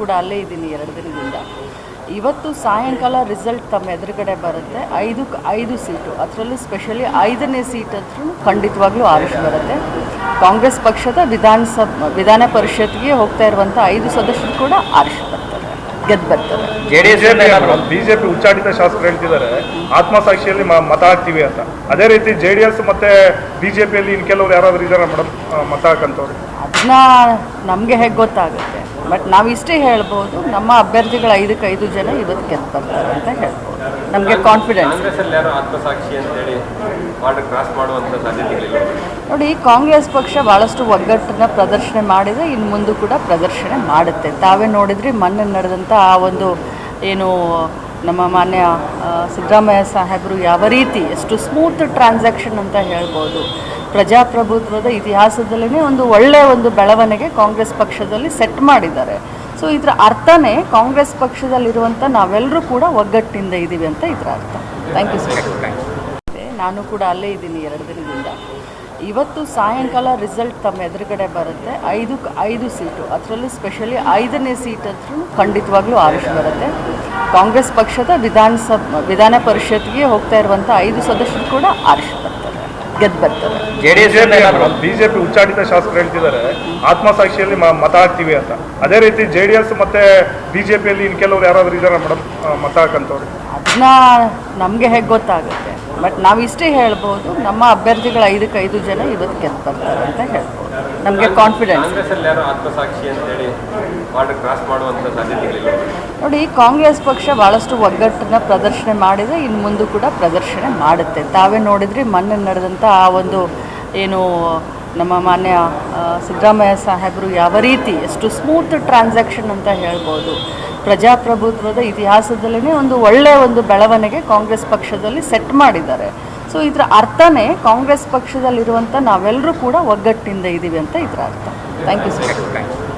ಕೂಡ ಅಲ್ಲೇ ಇದ್ದೀನಿ 2 ದಿನದಿಂದ. ಇವತ್ತು ಸಾಯಂಕಾಲ ರಿಸಲ್ಟ್ ತಮ್ಮ ಎದುರುಗಡೆ ಬರುತ್ತೆ. 5 ಸೀಟು, ಅದರಲ್ಲೂ ಸ್ಪೆಷಲಿ 5ನೇ ಸೀಟ್ ಹತ್ರ ಖಂಡಿತವಾಗ್ಲೂ ಆರಿಸ್ ಬರುತ್ತೆ. ಕಾಂಗ್ರೆಸ್ ಪಕ್ಷದ ವಿಧಾನ ಪರಿಷತ್ಗೆ ಹೋಗ್ತಾ ಇರುವಂಥ 5 ಸದಸ್ಯರು ಕೂಡ ಆರಿಸ್ ಬರ್ತಾರೆ, ಗೆದ್ದು ಬರ್ತಾರೆ. ಬಿಜೆಪಿ ಉಚ್ಚಾಟಿತ ಶಾಸಕರು ಹೇಳ್ತಿದ್ದಾರೆ ಆತ್ಮಸಾಕ್ಷಿಯಲ್ಲಿ ಮತ ಹಾಕ್ತೀವಿ ಅಂತ. ಅದೇ ರೀತಿ JDS ಮತ್ತೆ ಬಿಜೆಪಿಯಲ್ಲಿ ಇನ್ನು ಕೆಲವರು ಯಾರಾದರೂ ಇದ್ದಾರೆ ಮೇಡಮ್ ಮತ ಹಾಕಂತವ್ರು? ಅದನ್ನ ನಮಗೆ ಹೇಗೆ ಗೊತ್ತಾಗುತ್ತೆ, ಬಟ್ ನಾವು ಇಷ್ಟೇ ಹೇಳ್ಬೋದು, ನಮ್ಮ ಅಭ್ಯರ್ಥಿಗಳು 5 ಜನ ಇವತ್ತು ಗೆದ್ದು ಬರ್ತಾರೆ ಅಂತ ಹೇಳ್ಬೋದು. ನಮಗೆ ಕಾನ್ಫಿಡೆನ್ಸ್. ನೋಡಿ, ಕಾಂಗ್ರೆಸ್ ಪಕ್ಷ ಭಾಳಷ್ಟು ಒಗ್ಗಟ್ಟನ್ನ ಪ್ರದರ್ಶನ ಮಾಡಿದೆ, ಇನ್ನು ಮುಂದೆ ಕೂಡ ಪ್ರದರ್ಶನ ಮಾಡುತ್ತೆ. ತಾವೇ ನೋಡಿದ್ರಿ ಮೊನ್ನೆ ನಡೆದಂಥ ಆ ಒಂದು ಏನು ನಮ್ಮ ಮಾನ್ಯ ಸಿದ್ದರಾಮಯ್ಯ ಸಾಹೇಬರು ಯಾವ ರೀತಿ ಎಷ್ಟು ಸ್ಮೂತ್ ಟ್ರಾನ್ಸಾಕ್ಷನ್ ಅಂತ ಹೇಳ್ಬೋದು. ಪ್ರಜಾಪ್ರಭುತ್ವದ ಇತಿಹಾಸದಲ್ಲೇ ಒಂದು ಒಳ್ಳೆಯ ಒಂದು ಬೆಳವಣಿಗೆ ಕಾಂಗ್ರೆಸ್ ಪಕ್ಷದಲ್ಲಿ ಸೆಟ್ ಮಾಡಿದ್ದಾರೆ. ಸೊ ಇದರ ಅರ್ಥನೇ ಕಾಂಗ್ರೆಸ್ ಪಕ್ಷದಲ್ಲಿರುವಂಥ ನಾವೆಲ್ಲರೂ ಕೂಡ ಒಗ್ಗಟ್ಟಿನಿಂದ ಇದ್ದೀವಿ ಅಂತ ಇದರ ಅರ್ಥ. Thank you sir. ನಾನು ಕೂಡ ಅಲ್ಲೇ ಇದ್ದೀನಿ 2 ದಿನದಿಂದ. ಇವತ್ತು ಸಾಯಂಕಾಲ ರಿಸಲ್ಟ್ ತಮ್ಮ ಎದುರುಗಡೆ ಬರುತ್ತೆ. 5 ಸೀಟು, ಅದರಲ್ಲೂ ಸ್ಪೆಷಲಿ 5ನೇ ಸೀಟ್ ಹತ್ರ ಖಂಡಿತವಾಗ್ಲೂ ಆರಿಸ್ ಬರುತ್ತೆ. ಕಾಂಗ್ರೆಸ್ ಪಕ್ಷದ ವಿಧಾನ ಪರಿಷತ್ಗೆ ಹೋಗ್ತಾ ಇರುವಂಥ 5 ಸದಸ್ಯರು ಕೂಡ ಆರಿಸ್ ಬರ್ತಾರೆ, ಗೆದ್ದು ಬರ್ತಾರೆ. ಬಿಜೆಪಿ ಉಚ್ಚಾಟಿತ ಶಾಸಕರು ಹೇಳ್ತಿದ್ದಾರೆ ಆತ್ಮಸಾಕ್ಷಿಯಲ್ಲಿ ಮತ ಹಾಕ್ತೀವಿ ಅಂತ. ಅದೇ ರೀತಿ JDS ಮತ್ತೆ ಬಿಜೆಪಿಯಲ್ಲಿ ಇನ್ನು ಕೆಲವರು ಯಾರಾದರೂ ಇದ್ದಾರೆ ಮೇಡಮ್ ಮತ ಹಾಕಂತವ್ರು? ಅದನ್ನ ನಮಗೆ ಹೇಗೆ ಗೊತ್ತಾಗುತ್ತೆ, ಬಟ್ ನಾವು ಇಷ್ಟೇ ಹೇಳ್ಬೋದು, ನಮ್ಮ ಅಭ್ಯರ್ಥಿಗಳು 5 ಜನ ಇವತ್ತು ಗೆದ್ದು ಬರ್ತಾರೆ ಅಂತ ಹೇಳ್ಬೋದು. ನಮಗೆ ಕಾನ್ಫಿಡೆನ್ಸ್. ನೋಡಿ, ಕಾಂಗ್ರೆಸ್ ಪಕ್ಷ ಭಾಳಷ್ಟು ಒಗ್ಗಟ್ಟನ್ನ ಪ್ರದರ್ಶನ ಮಾಡಿದೆ, ಇನ್ನು ಮುಂದೆ ಕೂಡ ಪ್ರದರ್ಶನ ಮಾಡುತ್ತೆ. ತಾವೇ ನೋಡಿದ್ರಿ ಮೊನ್ನೆ ನಡೆದಂಥ ಆ ಒಂದು ಏನು ನಮ್ಮ ಮಾನ್ಯ ಸಿದ್ದರಾಮಯ್ಯ ಸಾಹೇಬರು ಯಾವ ರೀತಿ ಎಷ್ಟು ಸ್ಮೂತ್ ಟ್ರಾನ್ಸಾಕ್ಷನ್ ಅಂತ ಹೇಳ್ಬೋದು. ಪ್ರಜಾಪ್ರಭುತ್ವದ ಇತಿಹಾಸದಲ್ಲೇ ಒಂದು ಒಳ್ಳೆಯ ಒಂದು ಬೆಳವಣಿಗೆ ಕಾಂಗ್ರೆಸ್ ಪಕ್ಷದಲ್ಲಿ ಸೆಟ್ ಮಾಡಿದ್ದಾರೆ. ಸೊ ಇದರ ಅರ್ಥನೇ ಕಾಂಗ್ರೆಸ್ ಪಕ್ಷದಲ್ಲಿರುವಂಥ ನಾವೆಲ್ಲರೂ ಕೂಡ ಒಗ್ಗಟ್ಟಿನಿಂದ ಇದ್ದೀವಿ ಅಂತ ಇದರ ಅರ್ಥ. Thank you sir.